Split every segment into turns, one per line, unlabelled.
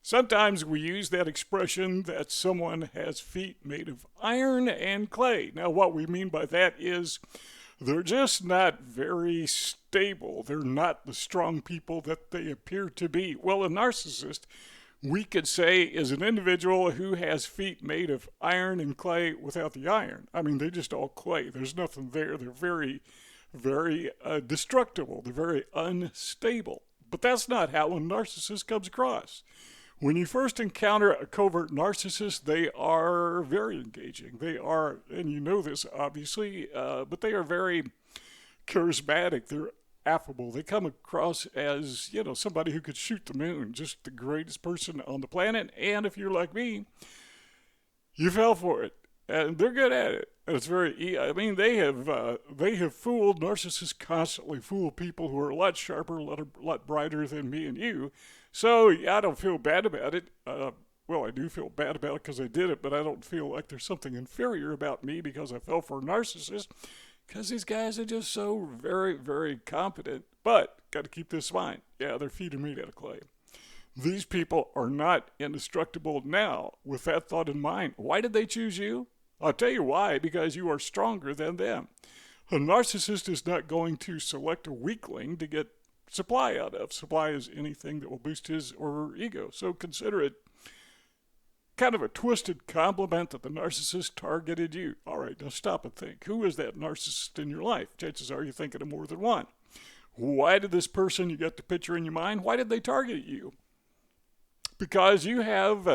Sometimes we use that expression that someone has feet made of iron and clay. Now, what we mean by that is they're just not very stable. They're not the strong people that they appear to be. Well, a narcissist, we could say, is an individual who has feet made of iron and clay without the iron. I mean, they're just all clay. There's nothing there. They're very destructible. They're very unstable. But that's not how a narcissist comes across. When you first encounter a covert narcissist, they are very engaging. They are, and you know this obviously, but they are very charismatic. They're affable. They come across as, somebody who could shoot the moon, just the greatest person on the planet. And if you're like me, you fell for it. And they're good at it. And it's I mean, they have fooled, narcissists constantly fool people who are a lot sharper, a lot brighter than me and you. So, yeah, I don't feel bad about it. Well, I do feel bad about it because I did it, but I don't feel like there's something inferior about me because I fell for a narcissist, because these guys are just so very, very competent. But, got to keep this in mind. Yeah, their feet are made out of clay. These people are not indestructible now. With that thought in mind, why did they choose you? I'll tell you why, because you are stronger than them. A narcissist is not going to select a weakling to get supply out of. Supply is anything that will boost his or her ego. So consider it kind of a twisted compliment that the narcissist targeted you. All right, now stop and think. Who is that narcissist in your life? Chances are you're thinking of more than one. Why did this person you got the picture in your mind, why did they target you? Because you have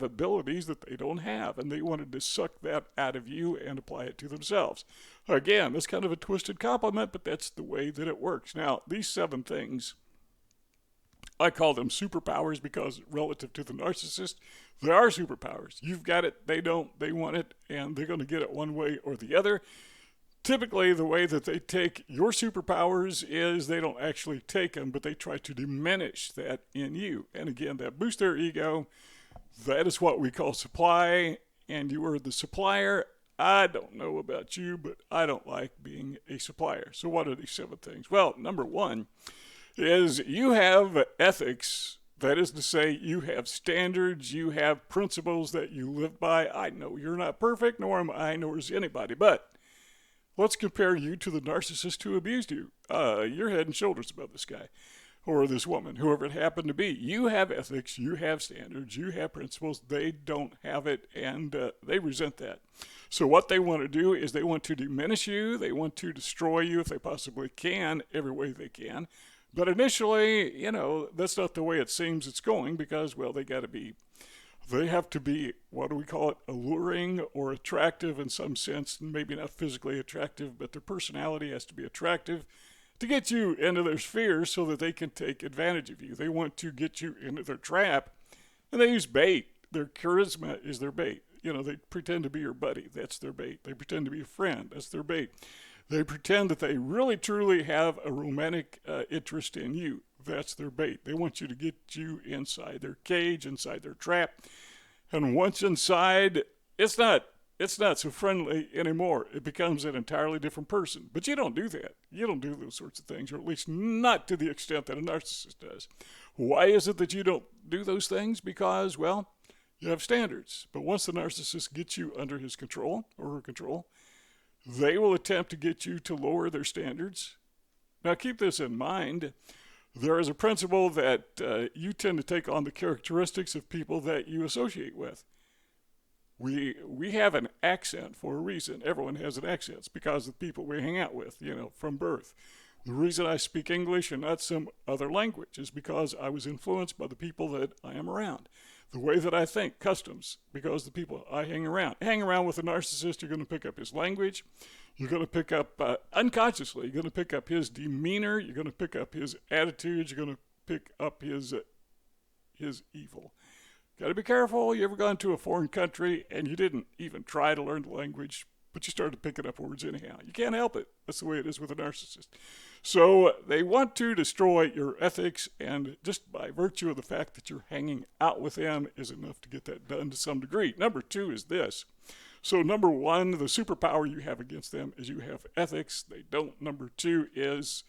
abilities that they don't have, and they wanted to suck that out of you and apply it to themselves. Again, that's kind of a twisted compliment, but that's the way that it works. Now, these 7 things, I call them superpowers because relative to the narcissist, they are superpowers. You've got it, they don't, they want it, and they're going to get it one way or the other. Typically, the way that they take your superpowers is they don't actually take them, but they try to diminish that in you. And again, that boosts their ego. That is what we call supply, and you are the supplier. I don't know about you, but I don't like being a supplier. So what are these 7 things? Well, number 1 is you have ethics. That is to say, you have standards, you have principles that you live by. I know you're not perfect, nor am I, nor is anybody, but let's compare you to the narcissist who abused you. You're head and shoulders above this guy or this woman, whoever it happened to be. You have ethics, you have standards, you have principles. They don't have it, and they resent that. So what they want to do is they want to diminish you. They want to destroy you if they possibly can, every way they can. But initially, that's not the way it seems it's going because, well, they have to be, what do we call it, alluring or attractive in some sense, maybe not physically attractive, but their personality has to be attractive to get you into their sphere so that they can take advantage of you. They want to get you into their trap, and they use bait. Their charisma is their bait. They pretend to be your buddy. That's their bait. They pretend to be a friend. That's their bait. They pretend that they really, truly have a romantic interest in you. That's their bait. They want you to get you inside their cage, inside their trap. And once inside, it's not so friendly anymore. It becomes an entirely different person. But you don't do that. You don't do those sorts of things, or at least not to the extent that a narcissist does. Why is it that you don't do those things? Because, well, you have standards. But once the narcissist gets you under his control or her control, they will attempt to get you to lower their standards. Now, keep this in mind. There is a principle that you tend to take on the characteristics of people that you associate with. We have an accent for a reason. Everyone has an accent. It's because of the people we hang out with, from birth. The reason I speak English and not some other language is because I was influenced by the people that I am around. The way that I think, customs, because the people I hang around. Hang around with a narcissist, you're going to pick up his language. You're going to pick up, unconsciously, you're going to pick up his demeanor. You're going to pick up his attitudes. You're going to pick up his evil. Got to be careful. You ever gone to a foreign country and you didn't even try to learn the language, but you started picking up words anyhow? You can't help it. That's the way it is with a narcissist. So they want to destroy your ethics, and just by virtue of the fact that you're hanging out with them is enough to get that done to some degree. Number 2 is this. So number 1, the superpower you have against them is you have ethics. They don't. Number 2 is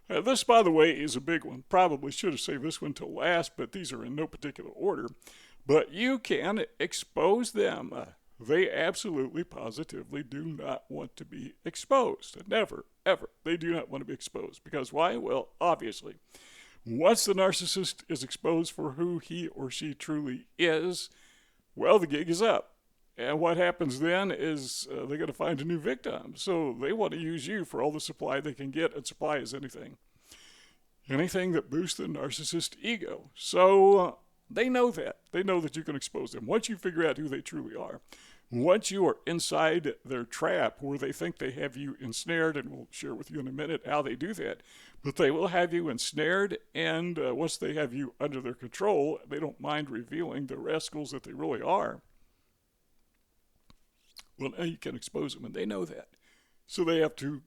This, by the way, is a big one. Probably should have saved this one till last, but these are in no particular order. But you can expose them. They absolutely, positively do not want to be exposed. Never, ever. They do not want to be exposed. Because why? Well, obviously, once the narcissist is exposed for who he or she truly is, well, the gig is up. And what happens then is they're going to find a new victim. So they want to use you for all the supply they can get, and supply is anything. Anything that boosts the narcissist ego. So they know that. They know that you can expose them. Once you figure out who they truly are, once you are inside their trap where they think they have you ensnared, and we'll share with you in a minute how they do that, but they will have you ensnared, and once they have you under their control, they don't mind revealing the rascals that they really are. Well, now you can expose them, and they know that. So they have to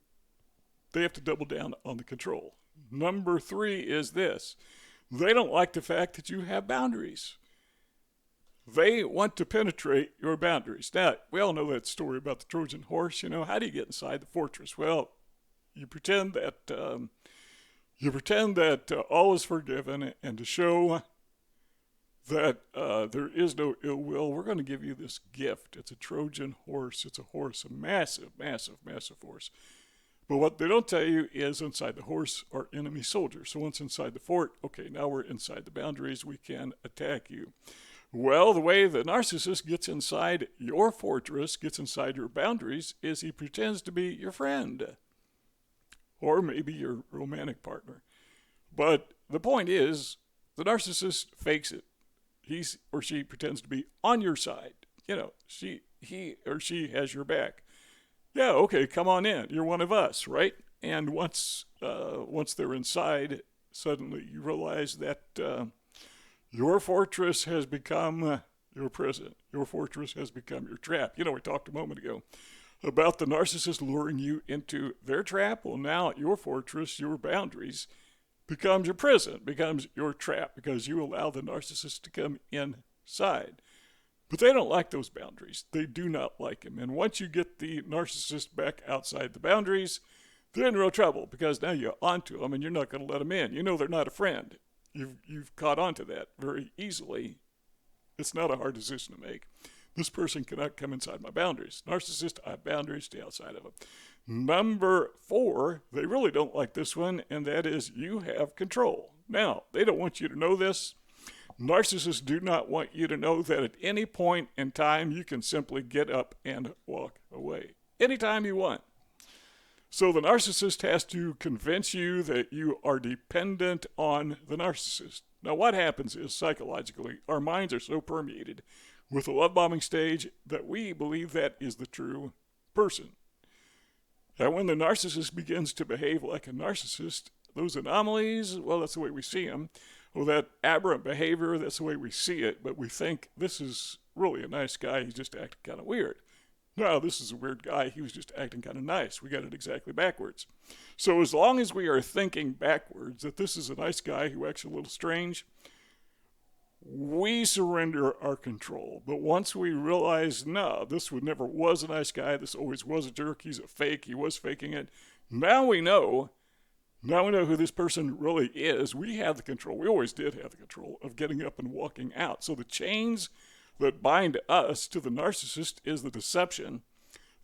double down on the control. Number 3 is this. They don't like the fact that you have boundaries. They want to penetrate your boundaries. Now, we all know that story about the Trojan horse. You know, how do you get inside the fortress? Well, you pretend that all is forgiven, and to show that there is no ill will, we're going to give you this gift. It's a Trojan horse. It's a horse, a massive, massive, massive horse. But what they don't tell you is inside the horse are enemy soldiers. So once inside the fort, okay, now we're inside the boundaries. We can attack you. Well, the way the narcissist gets inside your fortress, gets inside your boundaries, is he pretends to be your friend. Or maybe your romantic partner. But the point is, the narcissist fakes it. He or she pretends to be on your side. You know, he or she has your back. Yeah, okay, come on in. You're one of us, right? And once they're inside, suddenly you realize that your fortress has become your prison. Your fortress has become your trap. You know, we talked a moment ago about the narcissist luring you into their trap. Well, now your fortress, your boundaries, becomes your prison, becomes your trap, because you allow the narcissist to come inside. But they don't like those boundaries. They do not like them. And once you get the narcissist back outside the boundaries, they're in real trouble, because now you're onto them and you're not going to let them in. You know they're not a friend. You've caught on to that very easily. It's not a hard decision to make. This person cannot come inside my boundaries. Narcissist, I have boundaries, stay outside of them. Number 4, they really don't like this one, and that is you have control. Now, they don't want you to know this. Narcissists do not want you to know that at any point in time you can simply get up and walk away. Anytime you want. So the narcissist has to convince you that you are dependent on the narcissist. Now what happens is, psychologically, our minds are so permeated with the love bombing stage that we believe that is the true person. And when the narcissist begins to behave like a narcissist, those anomalies, well, that's the way we see them. Well, that aberrant behavior, that's the way we see it, but we think this is really a nice guy, he's just acting kind of weird. No, this is a weird guy, he was just acting kind of nice. We got it exactly backwards. So as long as we are thinking backwards, that this is a nice guy who acts a little strange, we surrender our control. But once we realize, no, this never was a nice guy, this always was a jerk, he's a fake, he was faking it, now we know who this person really is. We have the control, we always did have the control of getting up and walking out. So the chains that bind us to the narcissist is the deception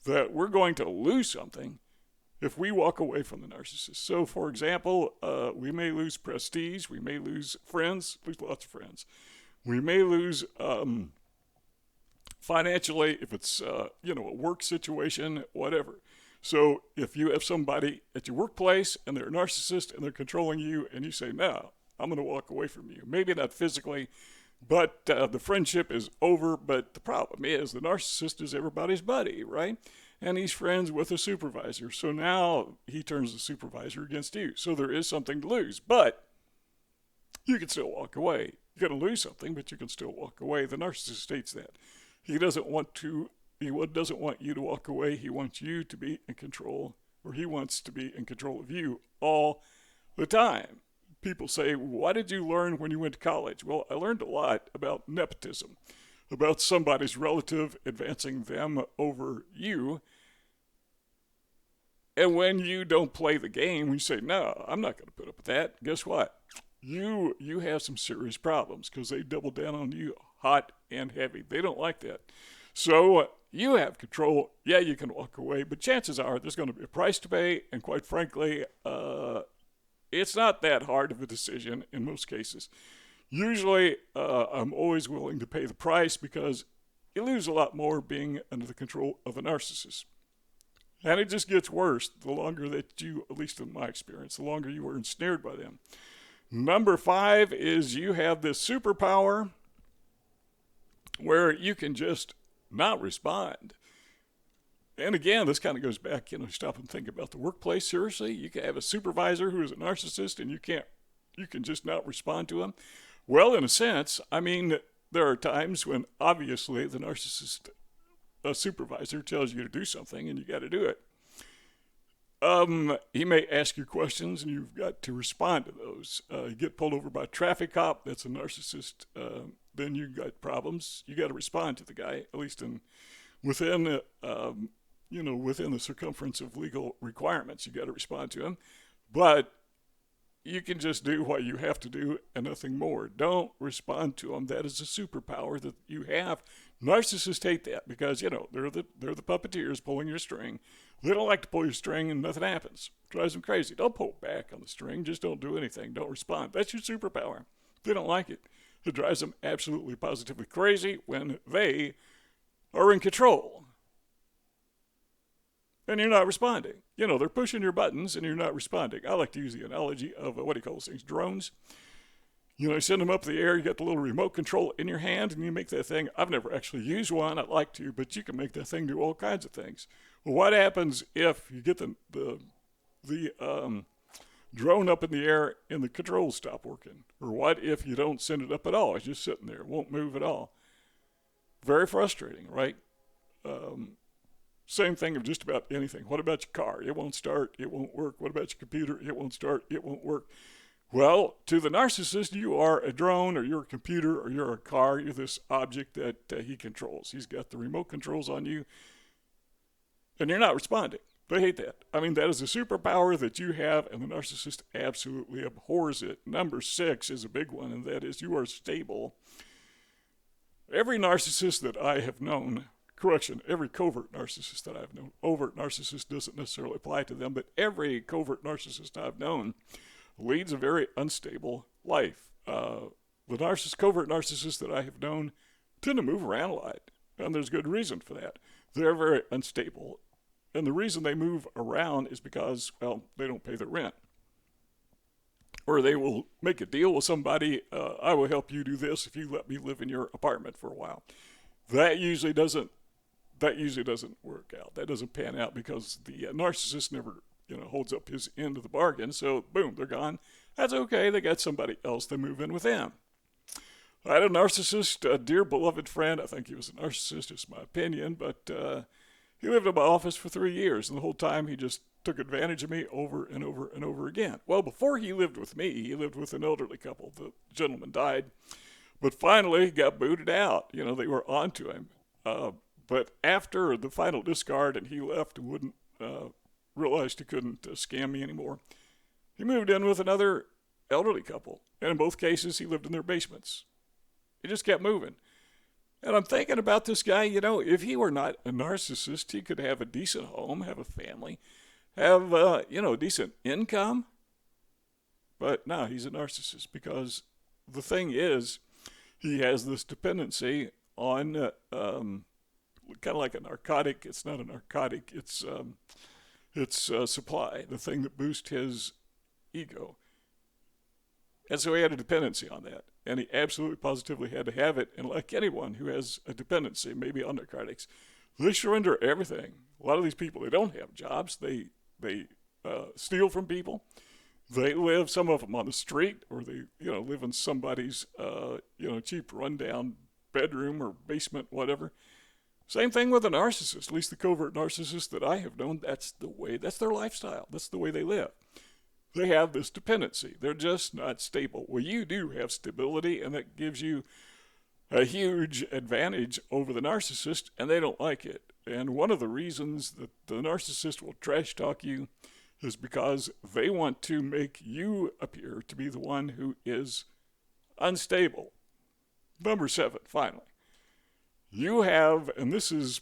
that we're going to lose something if we walk away from the narcissist. So, for example, we may lose prestige, we may lose friends, lose lots of friends. We may lose financially if it's a work situation, whatever. So if you have somebody at your workplace and they're a narcissist and they're controlling you, and you say, no, I'm going to walk away from you. Maybe not physically, but the friendship is over. But the problem is the narcissist is everybody's buddy, right? And he's friends with a supervisor. So now he turns the supervisor against you. So there is something to lose, but you can still walk away. You're going to lose something, but you can still walk away. The narcissist states that. He doesn't want you to walk away. He wants you to be in control, or he wants to be in control of you all the time. People say, what did you learn when you went to college? Well, I learned a lot about nepotism, about somebody's relative advancing them over you. And when you don't play the game, you say, no, I'm not going to put up with that. Guess what? You have some serious problems because they double down on you hot and heavy. They don't like that. So you have control. Yeah, you can walk away, but chances are there's going to be a price to pay. And quite frankly, it's not that hard of a decision in most cases. Usually, I'm always willing to pay the price because you lose a lot more being under the control of a narcissist. And it just gets worse the longer that you, at least in my experience, the longer you were ensnared by them. Number 5 is you have this superpower where you can just not respond. And again, this kind of goes back, stop and think about the workplace. Seriously, you can have a supervisor who is a narcissist and you can just not respond to him. Well, in a sense, I mean, there are times when obviously the narcissist supervisor tells you to do something and you got to do it. He may ask you questions and you've got to respond to those. You get pulled over by a traffic cop, that's a narcissist, then you've got problems. You got to respond to the guy, at least within the circumference of legal requirements. You got to respond to him. But you can just do what you have to do and nothing more. Don't respond to them. That is a superpower that you have. Narcissists hate that because, they're the puppeteers pulling your string. They don't like to pull your string and nothing happens. Drives them crazy. Don't pull back on the string. Just don't do anything. Don't respond. That's your superpower. They don't like it. It drives them absolutely positively crazy when they are in control. And you're not responding. They're pushing your buttons and you're not responding. I like to use the analogy of, what do you call those things, drones. You send them up in the air, you got the little remote control in your hand, and you make that thing. I've never actually used one. I'd like to, but you can make that thing do all kinds of things. Well, what happens if you get the drone up in the air and the controls stop working? Or what if you don't send it up at all? It's just sitting there. It won't move at all. Very frustrating, right? Same thing of just about anything. What about your car? It won't start. It won't work. What about your computer? It won't start. It won't work. Well, to the narcissist, you are a drone or you're a computer or you're a car. You're this object that he controls. He's got the remote controls on you and you're not responding. They hate that. I mean, that is a superpower that you have and the narcissist absolutely abhors it. Number 6 is a big one, and that is you are stable. Every narcissist that I have known, every covert narcissist that I've known, overt narcissist doesn't necessarily apply to them, but every covert narcissist I've known leads a very unstable life. The covert narcissists that I have known tend to move around a lot, and there's good reason for that. They're very unstable, and the reason they move around is because, they don't pay their rent. Or they will make a deal with somebody, I will help you do this if you let me live in your apartment for a while. That usually doesn't work out. That doesn't pan out because the narcissist never holds up his end of the bargain. So, boom, they're gone. That's okay. They got somebody else. They move in with them. I had a narcissist, a dear beloved friend. I think he was a narcissist, just my opinion, but he lived in my office for 3 years, and the whole time he just took advantage of me over and over and over again. Well, before he lived with me, he lived with an elderly couple. The gentleman died, but finally he got booted out. They were on to him. But after the final discard and he left and wouldn't realized he couldn't scam me anymore, he moved in with another elderly couple. And in both cases, he lived in their basements. He just kept moving. And I'm thinking about this guy, if he were not a narcissist, he could have a decent home, have a family, have, a decent income. But no, he's a narcissist because the thing is, he has this dependency on kind of like a narcotic. It's not a narcotic. It's supply, the thing that boosts his ego. And so he had a dependency on that. And he absolutely positively had to have it. And like anyone who has a dependency, maybe on narcotics, they surrender everything. A lot of these people, they don't have jobs. They steal from people. They live, some of them on the street, or they live in somebody's cheap rundown bedroom or basement, whatever. Same thing with a narcissist, at least the covert narcissists that I have known. That's their lifestyle. That's the way they live. They have this dependency. They're just not stable. Well, you do have stability, and that gives you a huge advantage over the narcissist, and they don't like it. And one of the reasons that the narcissist will trash talk you is because they want to make you appear to be the one who is unstable. Number 7, finally. You have, and this is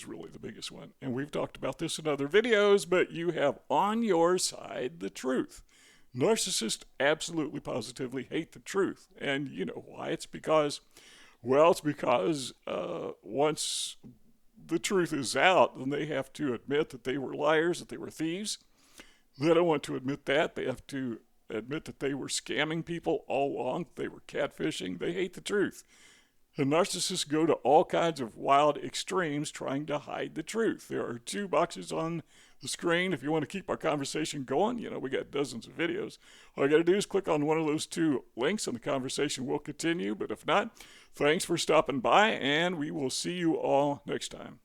really the biggest one, and we've talked about this in other videos, but you have on your side the truth. Narcissists absolutely positively hate the truth. And you know why? It's because once the truth is out, then they have to admit that they were liars, that they were thieves. They don't want to admit that. They have to admit that they were scamming people all along, they were catfishing. They hate the truth. And narcissists go to all kinds of wild extremes trying to hide the truth. There are 2 boxes on the screen. If you want to keep our conversation going, we got dozens of videos. All you got to do is click on one of those 2 links and the conversation will continue. But if not, thanks for stopping by, and we will see you all next time.